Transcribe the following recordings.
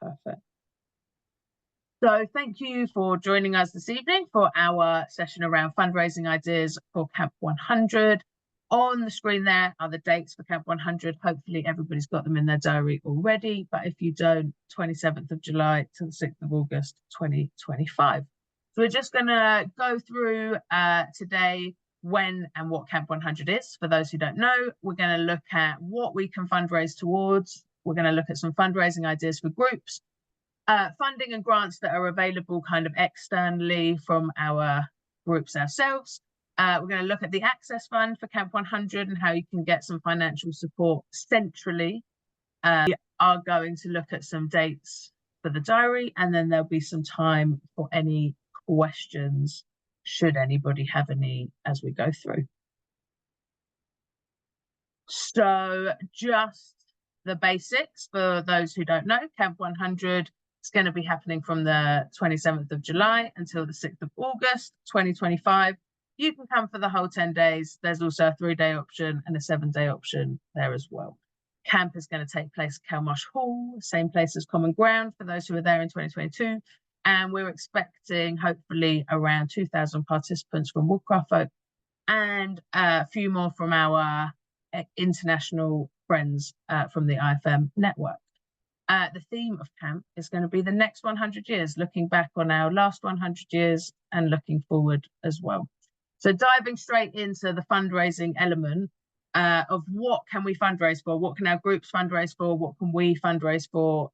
Perfect. So thank you for joining us this evening for our session around fundraising ideas for Camp 100. On the screen there are the dates for Camp 100. Hopefully everybody's got them in their diary already, but if you don't, 27th of July to the 6th of August 2025. So we're just going to go through today when and what Camp 100 is. For those who don't know, we're going to look at what we can fundraise towards. We're going to look at some fundraising ideas for groups, funding and grants that are available kind of externally from our groups ourselves. We're going to look at the Access Fund for Camp 100 and how you can get some financial support centrally. We are going to look at some dates for the diary, and then there'll be some time for any questions, should anybody have any, as we go through. So just the basics for those who don't know, Camp 100 is going to be happening from the 27th of July until the 6th of August 2025. You can come for the whole 10 days. There's also a 3-day option and a 7-day option there as well. Camp is going to take place at Kelmarsh Hall, same place as Common Ground for those who were there in 2022. And we're expecting hopefully around 2,000 participants from Woodcraft Folk and a few more from our international friends from the IFM network. The theme of camp is going to be the next 100 years, looking back on our last 100 years and looking forward as well. So diving straight into the fundraising element of what can we fundraise for, what can our groups fundraise for, what can we fundraise for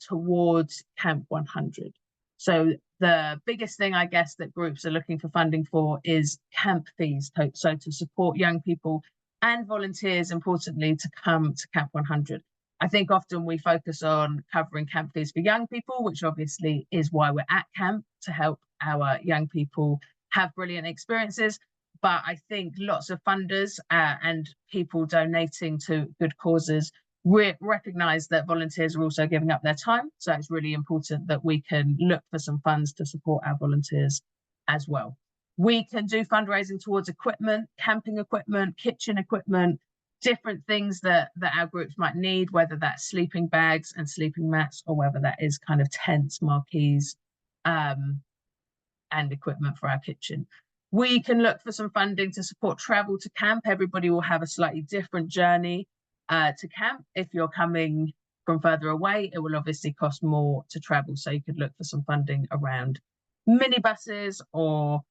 towards Camp 100. So the biggest thing, I guess, that groups are looking for funding for is camp fees. So to support young people and volunteers, importantly, to come to Camp 100. I think often we focus on covering camp fees for young people, which obviously is why we're at camp, to help our young people have brilliant experiences. But I think lots of funders and people donating to good causes recognise that volunteers are also giving up their time. So it's really important that we can look for some funds to support our volunteers as well. We can do fundraising towards equipment, camping equipment, kitchen equipment, different things that our groups might need, whether that's sleeping bags and sleeping mats, or whether that is kind of tents, marquees, and equipment for our kitchen. We can look for some funding to support travel to camp. Everybody will have a slightly different journey to camp. If you're coming from further away, it will obviously cost more to travel. So you could look for some funding around minibuses or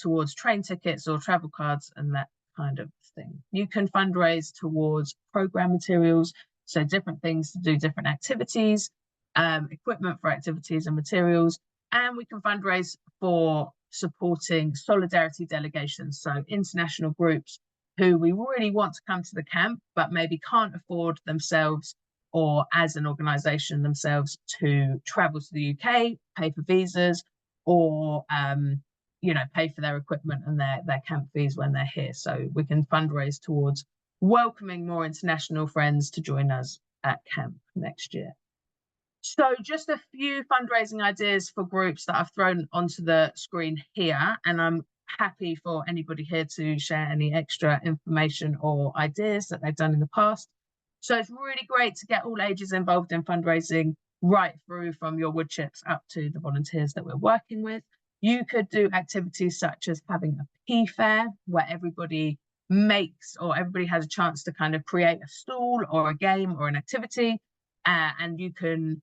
towards train tickets or travel cards and that kind of thing. You can fundraise towards program materials, so different things to do different activities, equipment for activities and materials, and we can fundraise for supporting solidarity delegations, so international groups who we really want to come to the camp but maybe can't afford themselves or as an organisation themselves to travel to the UK, pay for visas, or pay for their equipment and their camp fees when they're here. So we can fundraise towards welcoming more international friends to join us at camp next year. So just a few fundraising ideas for groups that I've thrown onto the screen here, and I'm happy for anybody here to share any extra information or ideas that they've done in the past. So it's really great to get all ages involved in fundraising, right through from your wood chips up to the volunteers that we're working with. You could do activities such as having a pea fair where everybody has a chance to kind of create a stall or a game or an activity. And you can,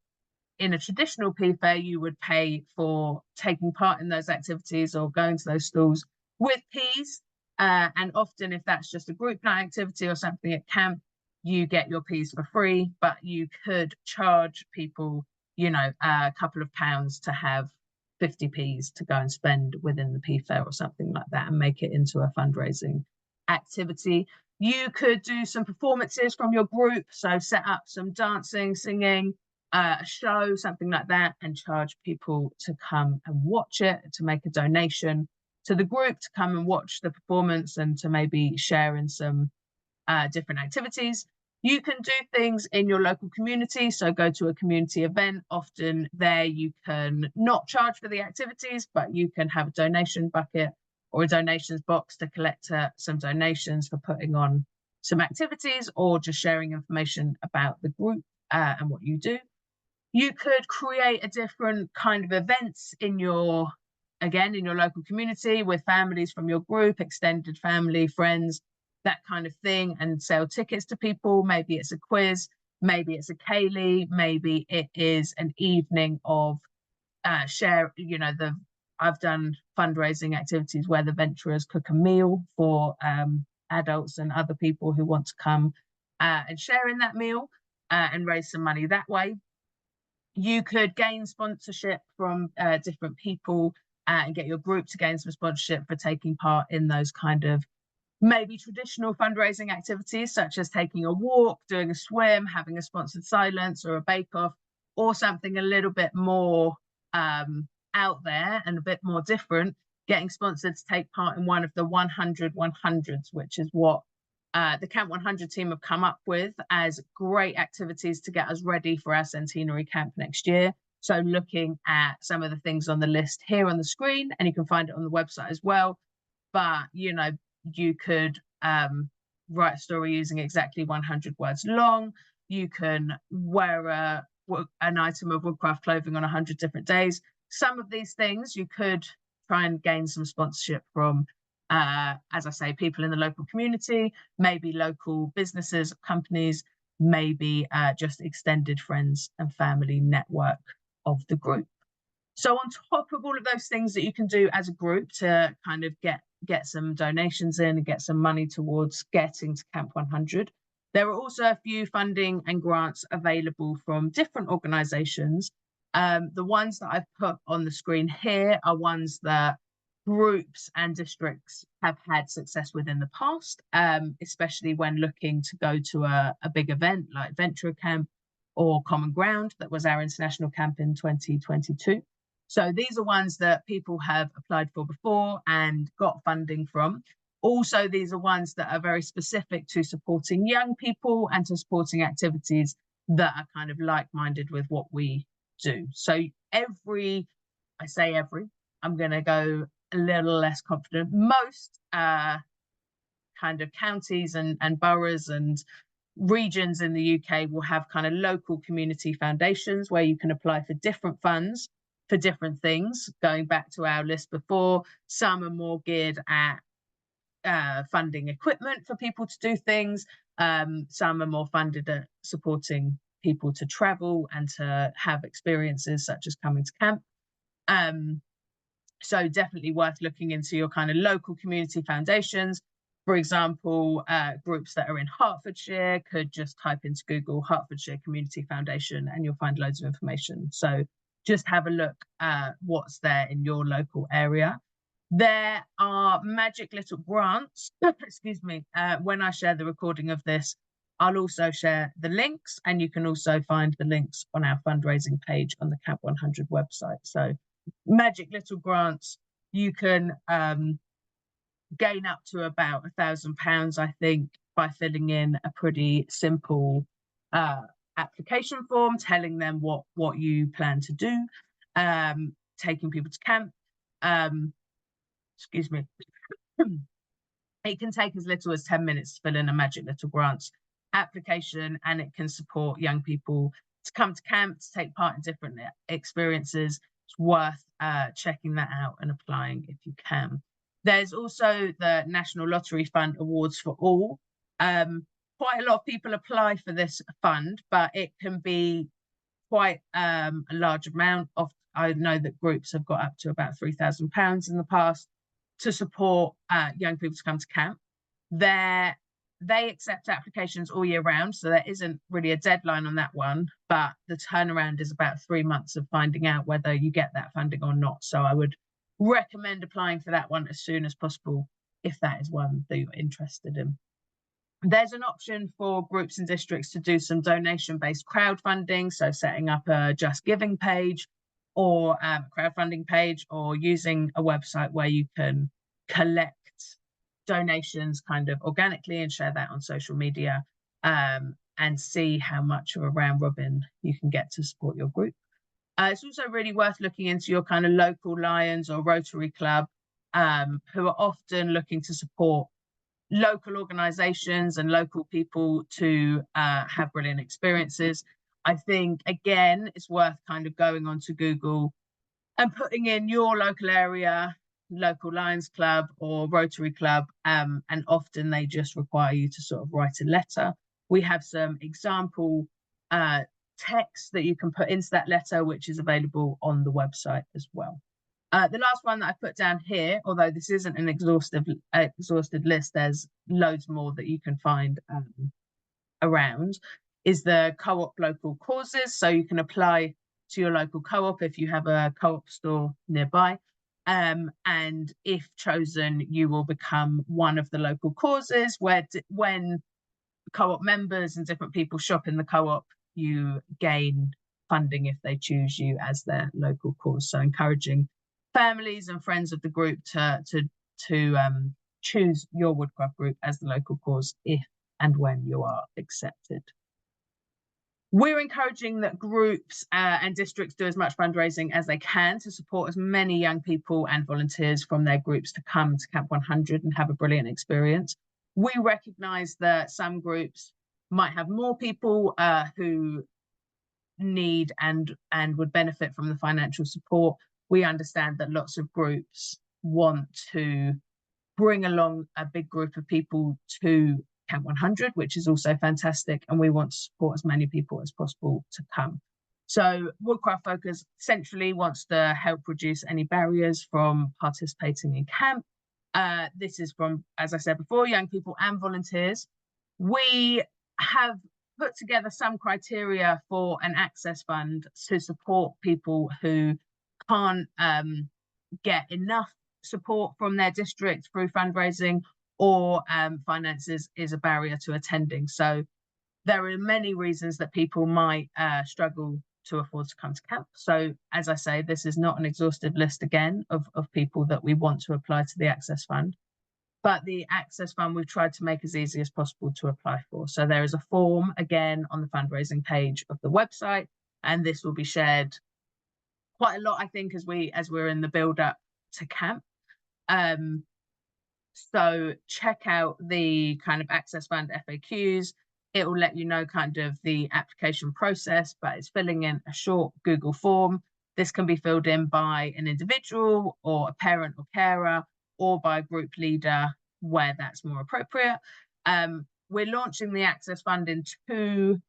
in a traditional pea fair, you would pay for taking part in those activities or going to those stalls with peas. And often if that's just a group night activity or something at camp, you get your peas for free, but you could charge people, a couple of pounds to have 50 peas to go and spend within the pea fair or something like that and make it into a fundraising activity. You could do some performances from your group, so set up some dancing, singing, a show, something like that, and charge people to come and watch it, to make a donation to the group to come and watch the performance and to maybe share in some different activities. You can do things in your local community, so go to a community event. Often there you can not charge for the activities, but you can have a donation bucket or a donations box to collect some donations for putting on some activities or just sharing information about the group and what you do. You could create a different kind of events in your, again, in your local community with families from your group, extended family, friends, that kind of thing, and sell tickets to people. Maybe it's a quiz, maybe it's a ceilidh, maybe it is an evening of share, you know, I've done fundraising activities where the venturers cook a meal for adults and other people who want to come and share in that meal and raise some money that way. You could gain sponsorship from different people and get your group to gain some sponsorship for taking part in those kind of maybe traditional fundraising activities, such as taking a walk, doing a swim, having a sponsored silence or a bake-off, or something a little bit more out there and a bit more different, getting sponsored to take part in one of the 100 100s, which is what the Camp 100 team have come up with as great activities to get us ready for our centenary camp next year. So looking at some of the things on the list here on the screen, and you can find it on the website as well. But, you know, you could write a story using exactly 100 words long. You can wear an item of woodcraft clothing on 100 different days. Some of these things you could try and gain some sponsorship from, as I say, people in the local community, maybe local businesses, companies, maybe just extended friends and family network of the group. So on top of all of those things that you can do as a group to kind of get some donations in and get some money towards getting to Camp 100, there are also a few funding and grants available from different organisations. The ones that I've put on the screen here are ones that groups and districts have had success with in the past, especially when looking to go to a big event like Venture Camp or Common Ground, that was our international camp in 2022. So these are ones that people have applied for before and got funding from. Also, these are ones that are very specific to supporting young people and to supporting activities that are kind of like-minded with what we do. So I say every, I'm going to go a little less confident. Most kind of counties and boroughs and regions in the UK will have kind of local community foundations where you can apply for different funds for different things. Going back to our list before, some are more geared at funding equipment for people to do things. Some are more funded at supporting people to travel and to have experiences such as coming to camp. So definitely worth looking into your kind of local community foundations. For example, groups that are in Hertfordshire could just type into Google Hertfordshire Community Foundation and you'll find loads of information. So just have a look at what's there in your local area. There are magic little grants, excuse me, when I share the recording of this, I'll also share the links, and you can also find the links on our fundraising page on the Camp 100 website. So magic little grants, you can gain up to about £1,000, I think, by filling in a pretty simple application form, telling them what you plan to do, taking people to camp. Excuse me. It can take as little as 10 minutes to fill in a magic little grants application, and it can support young people to come to camp, to take part in different experiences. It's worth checking that out and applying if you can. There's also the National Lottery Fund Awards for All. Quite a lot of people apply for this fund, but it can be quite a large amount. I know that groups have got up to about £3,000 in the past to support young people to come to camp. They accept applications all year round, so there isn't really a deadline on that one, but the turnaround is about 3 months of finding out whether you get that funding or not. So I would recommend applying for that one as soon as possible if that is one that you're interested in. There's an option for groups and districts to do some donation-based crowdfunding, so setting up a Just Giving page or a crowdfunding page, or using a website where you can collect donations kind of organically and share that on social media, and see how much of a round robin you can get to support your group. It's also really worth looking into your kind of local Lions or Rotary Club, who are often looking to support local organisations and local people to have brilliant experiences. I think, again, it's worth kind of going onto Google and putting in your local area, local Lions Club or Rotary Club, and often they just require you to sort of write a letter. We have some example text that you can put into that letter, which is available on the website as well. The last one that I put down here, although this isn't an exhaustive list, there's loads more that you can find around, is the co-op local causes. So you can apply to your local co-op if you have a co-op store nearby. And if chosen, you will become one of the local causes where when co-op members and different people shop in the co-op, you gain funding if they choose you as their local cause. So encouraging families and friends of the group to choose your Woodcraft group as the local cause if and when you are accepted. We're encouraging that groups and districts do as much fundraising as they can to support as many young people and volunteers from their groups to come to Camp 100 and have a brilliant experience. We recognise that some groups might have more people who need and would benefit from the financial support. We understand that lots of groups want to bring along a big group of people to Camp 100, which is also fantastic, and we want to support as many people as possible to come. So Woodcraft Focus centrally wants to help reduce any barriers from participating in camp. This is from, as I said before, young people and volunteers. We have put together some criteria for an access fund to support people who can't get enough support from their district through fundraising, or finances is a barrier to attending. So there are many reasons that people might struggle to afford to come to camp. So as I say, this is not an exhaustive list again of people that we want to apply to the Access Fund. But the Access Fund we've tried to make as easy as possible to apply for. So there is a form again on the fundraising page of the website, and this will be shared quite a lot, I think, as we're in the build up to camp. So check out the kind of Access Fund FAQs. It will let you know kind of the application process, but it's filling in a short Google form. This can be filled in by an individual or a parent or carer, or by a group leader where that's more appropriate. We're launching the Access Fund in 2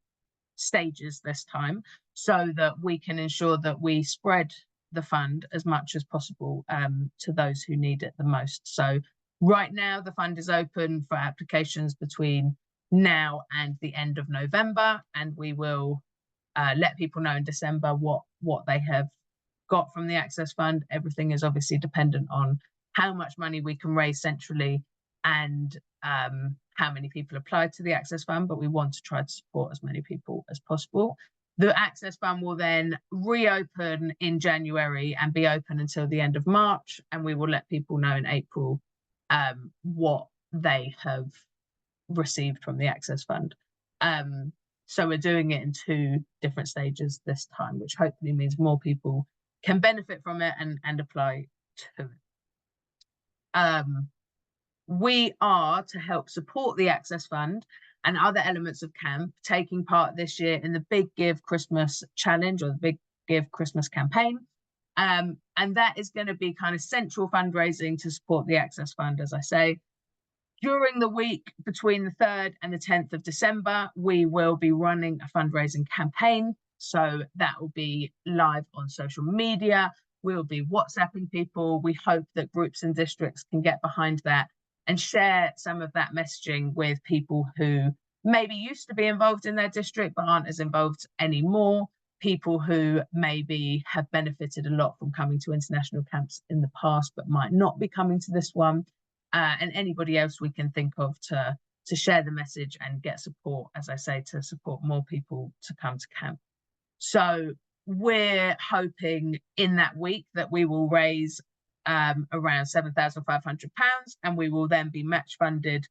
stages this time, so that we can ensure that we spread the fund as much as possible to those who need it the most. So right now, the fund is open for applications between now and the end of November, and we will let people know in December what they have got from the Access Fund. Everything is obviously dependent on how much money we can raise centrally and how many people apply to the Access Fund, but we want to try to support as many people as possible. The Access Fund will then reopen in January and be open until the end of March, and we will let people know in April what they have received from the Access Fund. So we're doing it in 2 different stages this time, which hopefully means more people can benefit from it and apply to it. We are, to help support the Access Fund and other elements of camp, taking part this year in the Big Give Christmas Challenge, or the Big Give Christmas campaign. And that is going to be kind of central fundraising to support the Access Fund, as I say. During the week between the 3rd and the 10th of December, we will be running a fundraising campaign. So that will be live on social media. We'll be WhatsApping people. We hope that groups and districts can get behind that and share some of that messaging with people who maybe used to be involved in their district but aren't as involved anymore, people who maybe have benefited a lot from coming to international camps in the past but might not be coming to this one, and anybody else we can think of to share the message and get support, as I say, to support more people to come to camp. So we're hoping in that week that we will raise around £7,500, and we will then be match funded,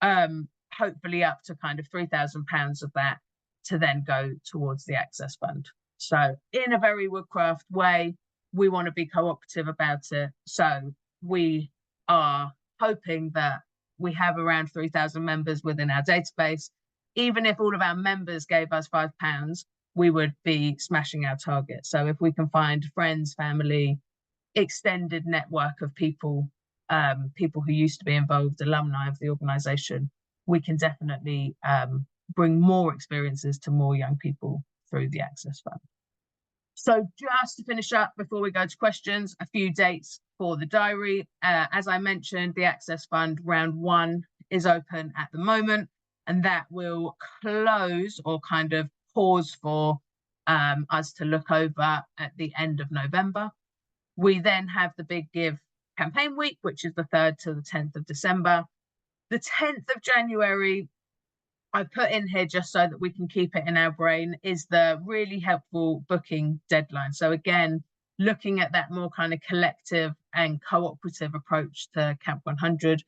hopefully up to kind of £3,000 of that to then go towards the Access Fund. So in a very Woodcraft way, we want to be cooperative about it. So we are hoping that we have around 3,000 members within our database. Even if all of our members gave us £5, we would be smashing our target. So if we can find friends, family, extended network of people, people who used to be involved, alumni of the organisation, we can definitely bring more experiences to more young people through the Access Fund. So just to finish up before we go to questions, a few dates for the diary. As I mentioned, the Access Fund round 1 is open at the moment, and that will close or kind of pause for us to look over at the end of November. We then have the Big Give campaign week, which is the 3rd to the 10th of December. The 10th of January, I put in here just so that we can keep it in our brain, is the really helpful booking deadline. So again, looking at that more kind of collective and cooperative approach to Camp 100,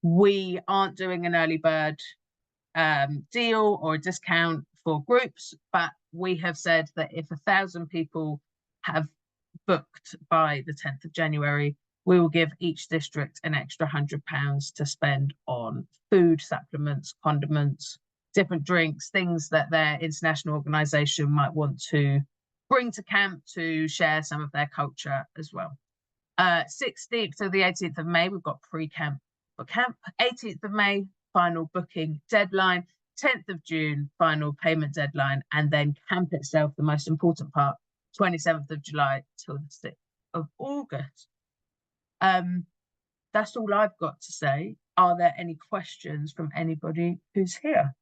we aren't doing an early bird deal or a discount for groups, but we have said that if 1,000 people have booked by the 10th of January, we will give each district an extra £100 to spend on food, supplements, condiments, different drinks, things that their international organisation might want to bring to camp to share some of their culture as well. 16th to the 18th of May, we've got pre-camp for camp. 18th of May, final booking deadline. 10th of June, final payment deadline. And then camp itself, the most important part, 27th of July till the 6th of August. That's all I've got to say. Are there any questions from anybody who's here?